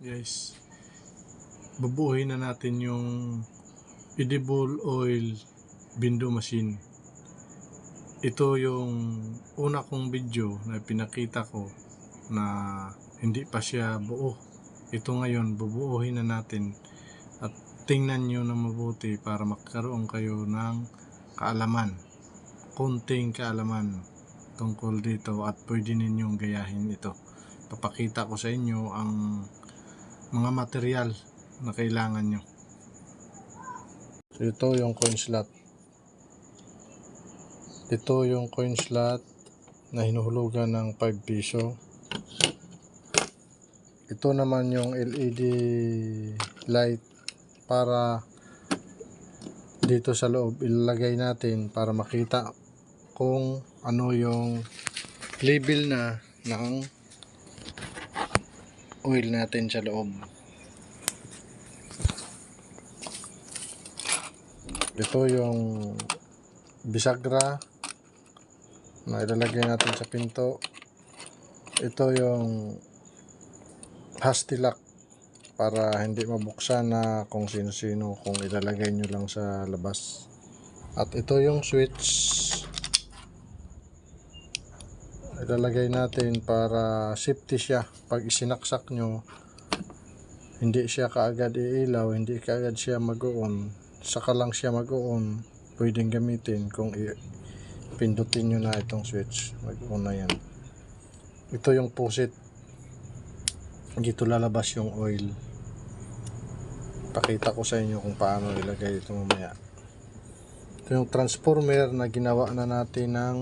Guys, bubuuhin na natin yung edible oil bindo machine. Ito yung una kong video na pinakita ko na hindi pa siya buo. Ito ngayon bubuuhin na natin at tingnan nyo na mabuti para magkaroon kayo ng kaalaman, konting kaalaman tungkol dito at pwede ninyong gayahin ito. Papakita ko sa inyo ang mga material na kailangan nyo. So, ito yung coin slot. Ito yung coin slot na hinuhulugan ng 5 piso. Ito naman yung LED light para dito sa loob ilalagay natin para makita kung ano yung label na ng oil natin sa loob. Ito yung bisagra na ilalagay natin sa pinto. Ito yung hasty lock para hindi mabuksan na kung sino-sino kung ilalagay nyo lang sa labas. At ito yung switch ilalagay natin para safety siya. Pag isinaksak nyo, hindi siya kaagad iilaw, hindi kaagad siya mag-on. Saka lang siya mag-on, pwedeng gamitin kung pindutin nyo na itong switch, mag-on na yan. Ito yung faucet, dito lalabas yung oil. Pakita ko sa inyo kung paano ilagay ito mamaya. Ito yung transformer na ginawa na natin ng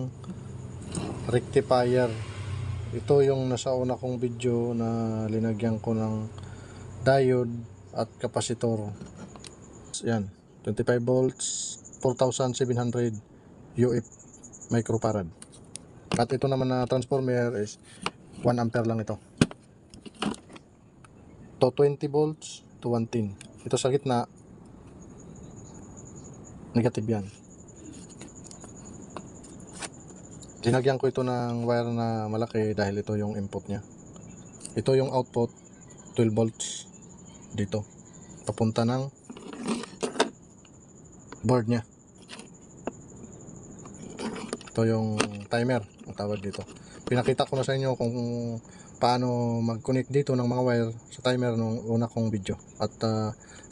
rectifier. Ito yung nasa una kong video na linagyan ko ng diode at kapasitor. Yan, 25 volts, 4,700 UF microfarad. At ito naman na transformer is 1 ampere lang ito. To 20 volts to 110. Ito sa gitna, negative yan. Dinagyan ko ito ng wire na malaki dahil ito yung input nya. Ito yung output, 12 volts dito. Papunta ng board nya. Ito yung timer, ang tawag dito. Pinakita ko na sa inyo kung paano mag-connect dito ng mga wire sa timer nung una kong video. At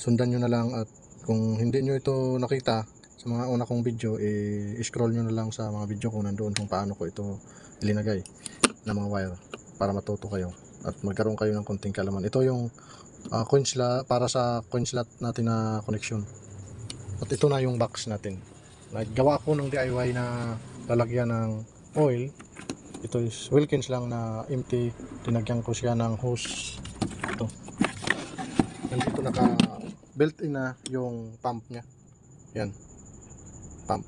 sundan nyo na lang, at kung hindi nyo ito nakita sa mga una kong video, i-scroll nyo na lang sa mga video ko nandoon kung paano ko ito ilinagay ng mga wire para matuto kayo at magkaroon kayo ng konting kaalaman. Ito yung coin slot, para sa coin slot natin na connection. At ito na yung box natin. Naggawa ko ng DIY na lalagyan ng oil. Ito is Wilkins lang na empty. Tinagyan ko siya ng hose. Ito. Nandito naka built-in na yung pump nya. Yan. Pump.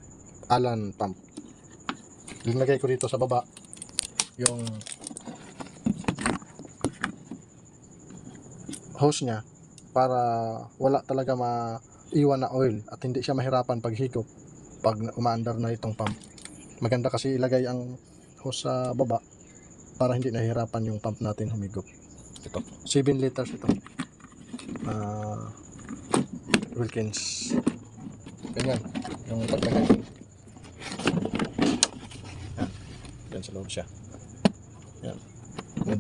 Allen pump. Linagay ko dito sa baba yung hose nya para wala talaga maiwan na oil at hindi siya mahirapan pag higop pag umaandar na itong pump. Maganda kasi ilagay ang hose sa baba para hindi nahihirapan yung pump natin humigop. Ito, 7 liters ito. Wilkins. Ganyan yung paglagay. Yan. Yan sa loob siya. Yan.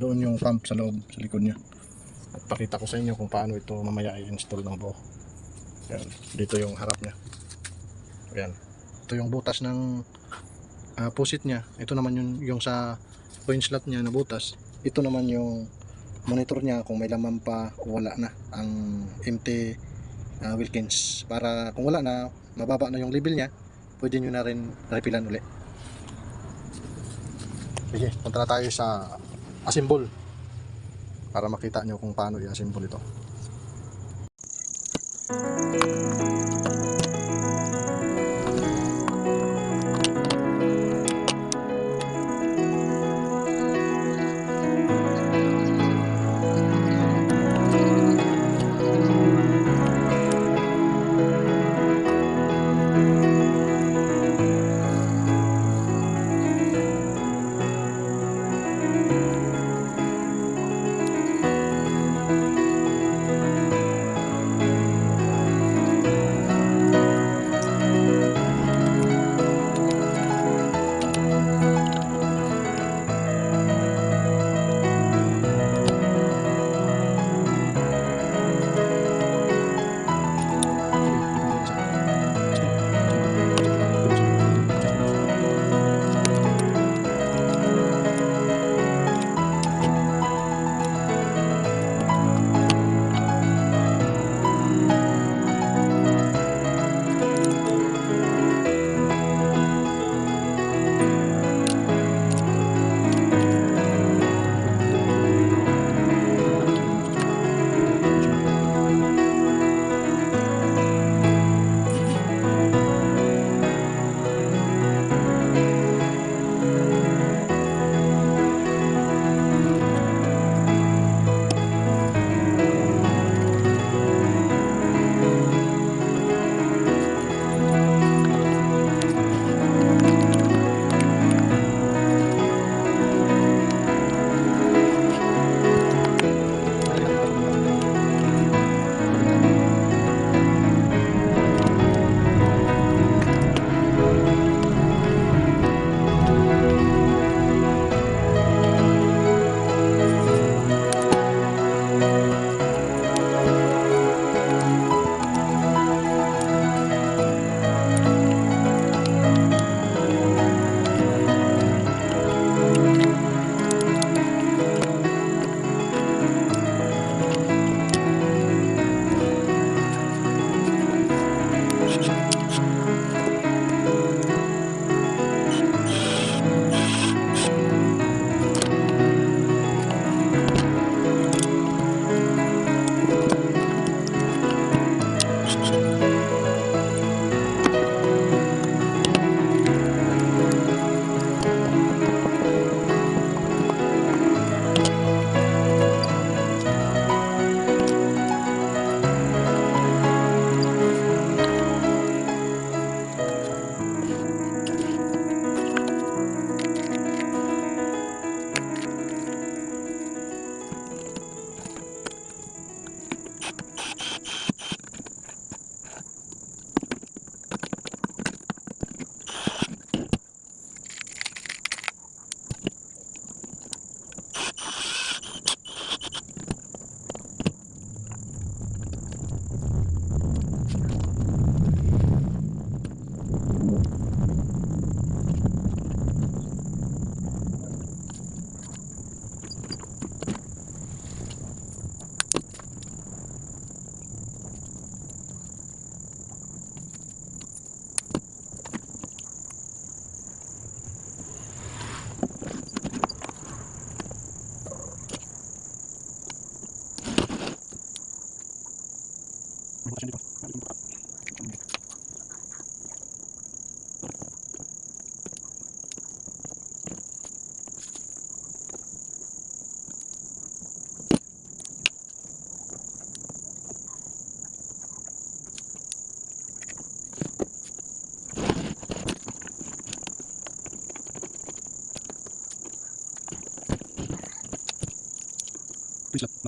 Doon yung pump sa loob, sa likod niya. At pakita ko sa inyo kung paano ito mamaya i-install ng buo. Yan. Dito yung harap niya. Yan. Ito yung butas ng faucet niya. Ito naman yung sa coin slot niya na butas. Ito naman yung monitor niya kung may laman pa o wala na ang empty Wilkins. Para kung wala na, mababa na yung level niya, pwede nyo na rin refilan ulit. Sige, punta na tayo sa assemble para makita nyo kung paano i-assemble ito.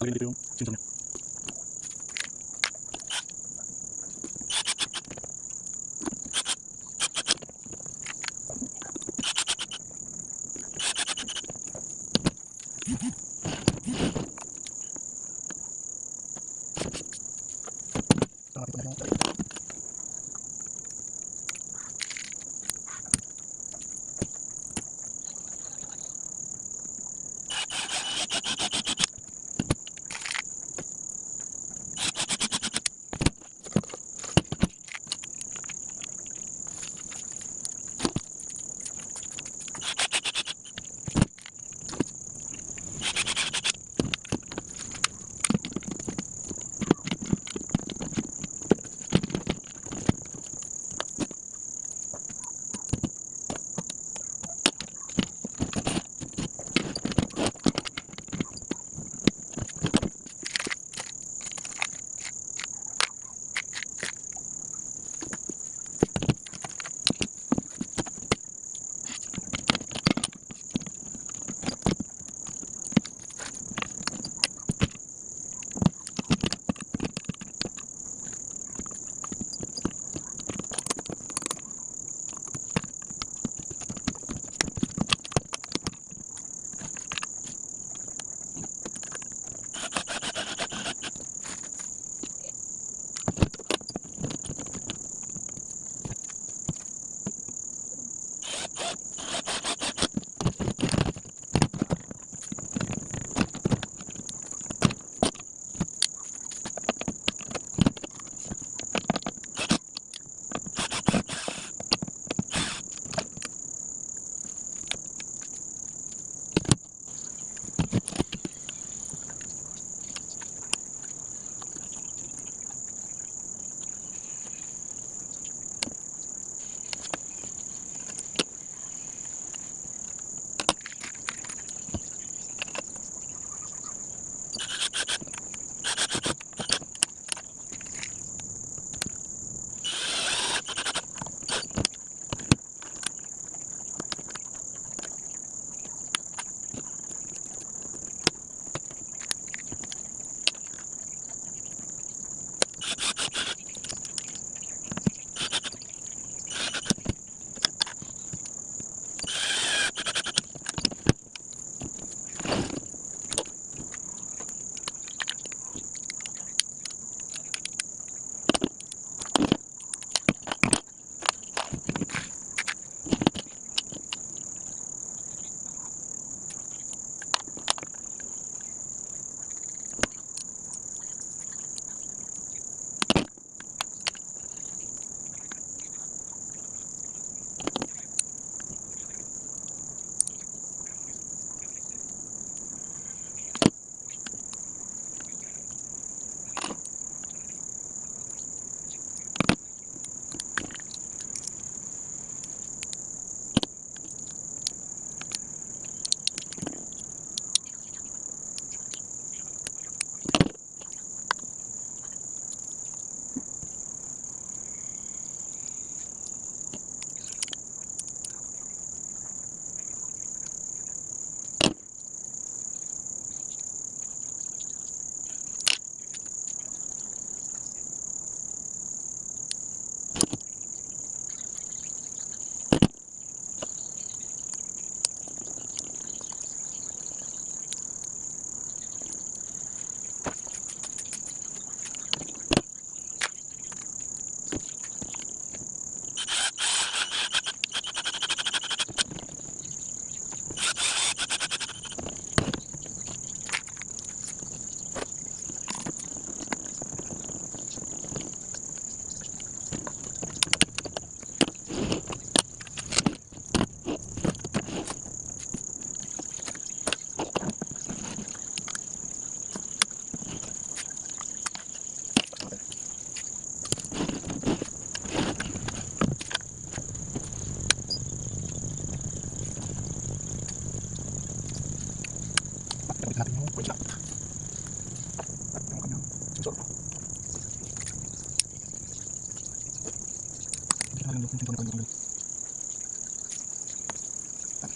nakalagay dito yung sensor niya.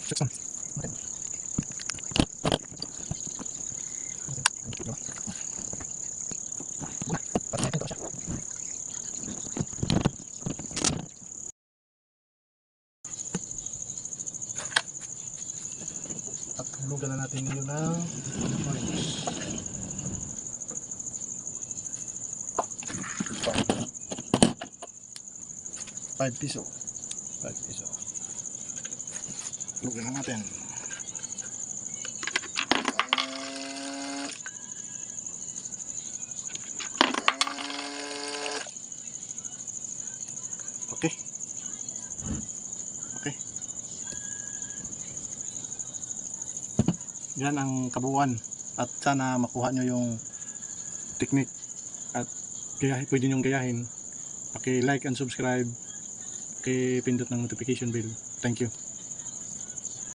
Check some. Okay. Tingnan nyo ng points. ₱5. ₱5. Lugyan na natin. Okay. Okay. Yan ang kabuuan. At sana makuha nyo yung technique. At pwede nyong gayahin. Paki-like and subscribe. Paki-pindot ng notification bell. Thank you.